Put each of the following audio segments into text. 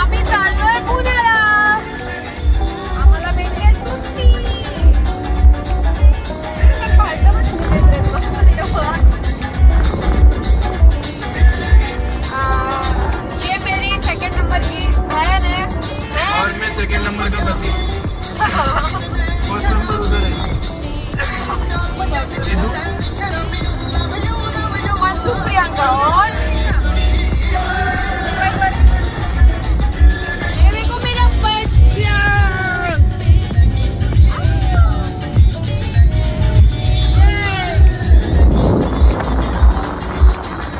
आम्ही चाललोय पुण्याला. आम्हाला भेटली सुट्टी. ये मेरी सेकंड नंबर की बहन है और मैं सेकंड नंबर का पति. फर्स्ट नंबर उधर है. प्रियंका और ये देखो मेरा बच्चा.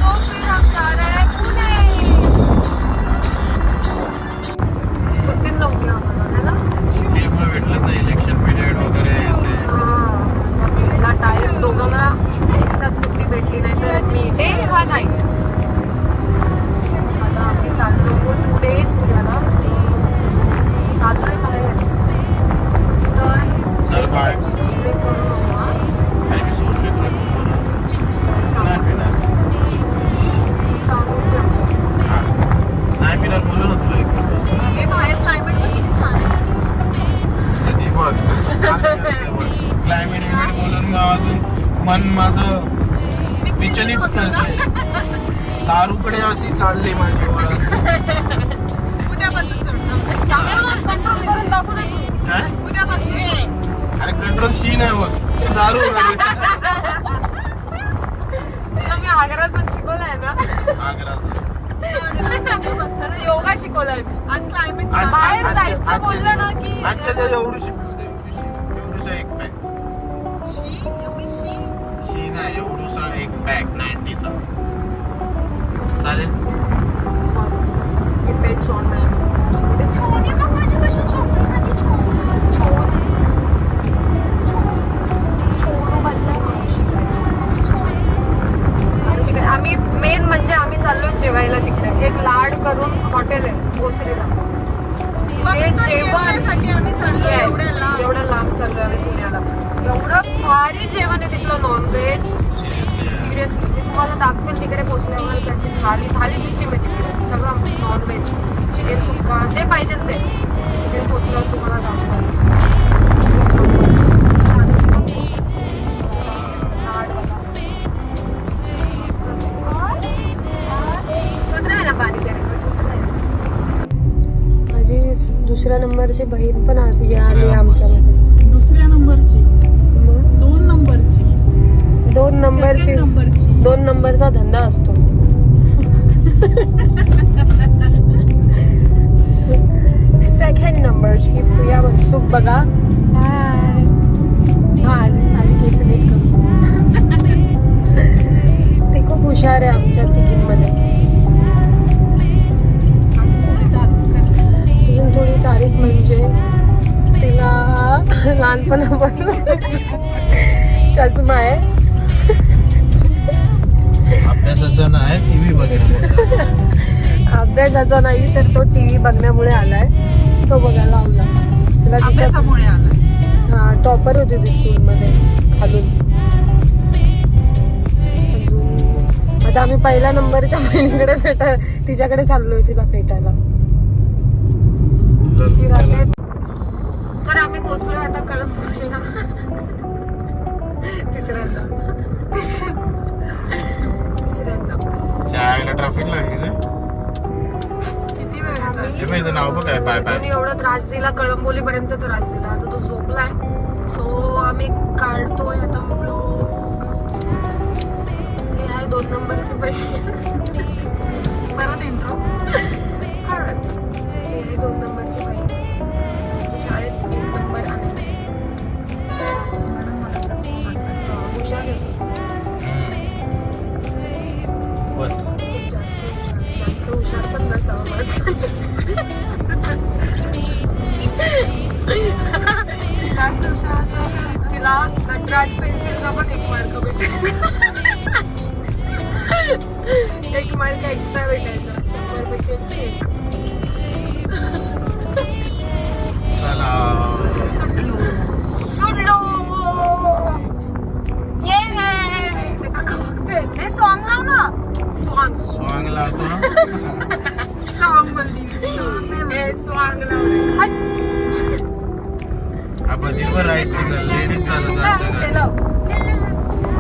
तो फिर हम जा रहे हैं पुणे. सुट्टीच नव्हती आम्हाला है ना. सुट्टीमुळे भेटलं नाही. इलेक्शन पिरियड वगैरे ते. हा टायर दोघांना एक साथ सुट्टी भेटली नाही तर मी ते हा नाही. आता आम्ही चाललो 2 days पुण्याला. चाललोय बाहेर चल बाय. जीवे करू नका. अरे मी सोडले तुला नाही पिणार. सांगू ठेव. नाही पिणार बोललो ना तुला एक. हे बाहेर क्लायमेट पण किती छान आहे. कधी बघ क्लायमेट बोलून अजून मन माझं विचलित करते. दारूकडे अशी चालली माझी ओळख. उद्यापासून कंट्रोल करून दाखवू नये. काय उद्यापासून अरे कंट्रोल शी नाही होत. दारू तुला मी आग्राचं शिकवलंय ना. योगा शिकवलाय मी. आज क्लायमेट बाहेर जायचं बोललं ना की आजच्या त्या एवढीशी पिऊ दे. एवढूसा एक पॅक. शी नाही एवढूसा एक पॅक 90चा चालेल. डिपेंड्स ऑन माय छोटी पप्पाची कशी छोटी माझी छोटू बसला तिकडे. आम्ही मेन म्हणजे आम्ही चाललोय जेवायला तिकडे. एक लाड करून हॉटेल आहे ओसरीला. ते जेवणासाठी आम्ही चाललोय. एवढं लांब चाललोय आम्ही पुण्याला. एवढं भारी जेवण आहे तिथलं. नॉनव्हेज सिरियसली मी तुम्हाला दाखवेल तिकडे पोहोचल्यावर. त्यांची थाली सिस्टीम आहे तिकडे. सगळं नॉनव्हेज चिकन सुक्का जे पाहिजे ते तिकडे पोहोचल्यावर तुम्हाला दाखवाल. माझी दुसऱ्या नंबरची बहीण पण आली आमच्यामध्ये. दुसऱ्या नंबरची 2 नंबरची 2 नंबरचा धंदा असतो. सेकंड नंबरची प्रिया मनसुख बघा. हा आधी केस नीट करू. ते खूप हुशार आहे आमच्या तिघींमध्ये. अजून थोडी तारीफ म्हणजे तिला लहानपणापासून चष्मा आहे. अभ्यासाचा नाही टीव्ही बघायला. अभ्यासाचा नाही तर तो टीव्ही बघण्यामुळे आलाय. तो बघायला आवडला तिला. अभ्यासामुळे आला. हा टॉपर होती ती स्कूलमध्ये खालून. अजून आता आम्ही पहिल्या नंबरच्या बहिणीकडे तिच्याकडे चाललोय तिला भेटायला. तर आम्ही पोहोचलोय आता कळंबोलीला. तिसऱ्यांदा चायला ट्रॅफिक लागली रे. किती वेळ हे नाव बघ काय बाय बाय. एवढा त्रास दिला कळंबोली पर्यंत त्रास दिला. आता तो झोपलाय. सो आम्ही काढतोय आता व्लॉग. हे आहे 2 नंबरची बहीण. परत इंट्रो. हे आहे 2 नंबरची बहीण. जी शाळेत 1 नंबर आणायची. हुशार आहे ती. जास्त हुशार पण नसावं माणसं. तिला नटराज पेन्सिलचा पण स्वांग स्वांग लावतो सॉंग बोलली मी. हे स्वांग लावलंय. हा बधीरवर राईट सिग्नल लेडीज चालत ते लाव.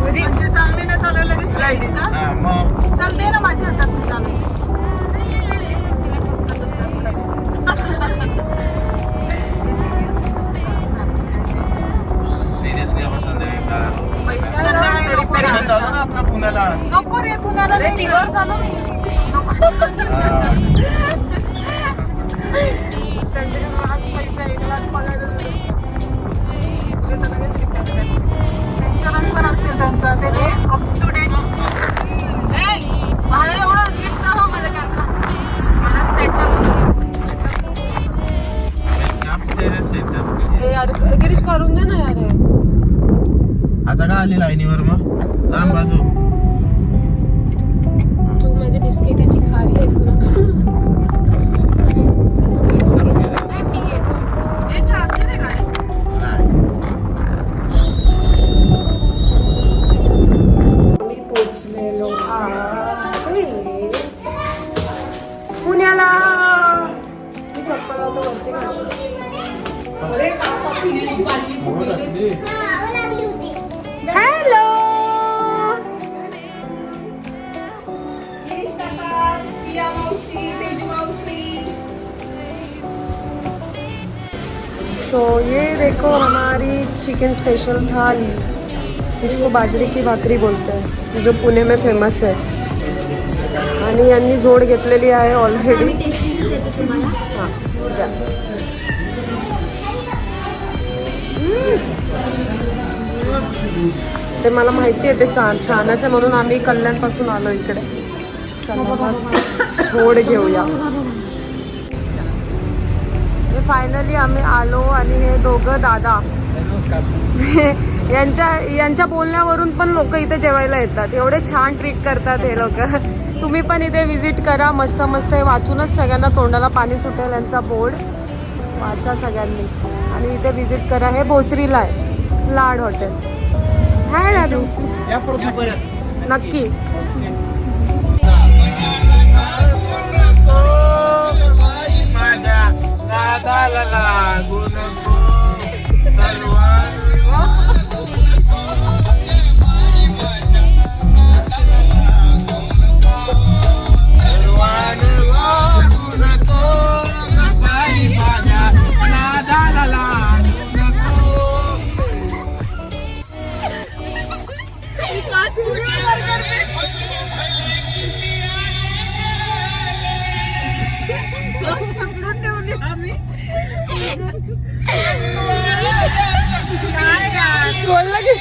घरी म्हणजे चांगले ना चालवलं लगेच राहिलीच का? हा मग चल दे ना माझ्या हातात मी चालवते. तिला ठोकताना snap करायचं. हे serious नाही. सिरियसली आपण संध्याकाळी कार पैशाला तरी इकडे तरी चालू ना आपल्या पुण्याला नको रे पुण्याला अरे नाही. तिघावर चालू हा. त्यांचे महाग पैसा 1 लाख पगार आहे. तुला तर लगेच रिटर्न करायचं. इन्शुरन्स पण असते त्यांचा ते अप टू डेट. मला एवढं नीट चालव माझं कॅमेरा. मला सेटअप जाम तेरे setup. हे यार गिरीश करून दे ना यार हे. आता का आली लाईनीवर मग थांब बाजू तू माझ्या बिस्किटाची खारी आहेस ना. बिस्किट नाही मी आहे तुझी बिस्किट. हे चार्जर आहे का? मी पोचलेलो आहे पुण्याला. मी चप्पल आता वरती घालतो. हॅलो सो ये देखो हमारी चिकन स्पेशल थाली. इसको बाजरी की भाकरी बोलते हैं जो पुणे में फेमस है. आणि यांनी जोड घेतलेली आहे ऑलरेडी. हां द्या. ते मला माहिती आहे ते छानच आहे म्हणून आम्ही कल्याणपासून आलो इकडे. चला जोड घेऊया. हे फायनली आम्ही आलो आणि हे दोघं दादा यांच्या बोलण्यावरून पण लोक इथे जेवायला येतात. एवढे छान ट्रीट करतात हे लोक. तुम्ही पण इथे विजिट करा. मस्त मस्त हे वाचूनच सगळ्यांना तोंडाला पाणी सुटेल. यांचा बोर्ड वाचा सगळ्यांनी आणि इथे विजिट करा. हे भोसरीला आहे लाड हॉटेल. हाय दादू नक्की. माझ्या नादाला लागू नको सर्वांनी लागू नको सकाळी माझ्या नादाला लागू नको. बोलला की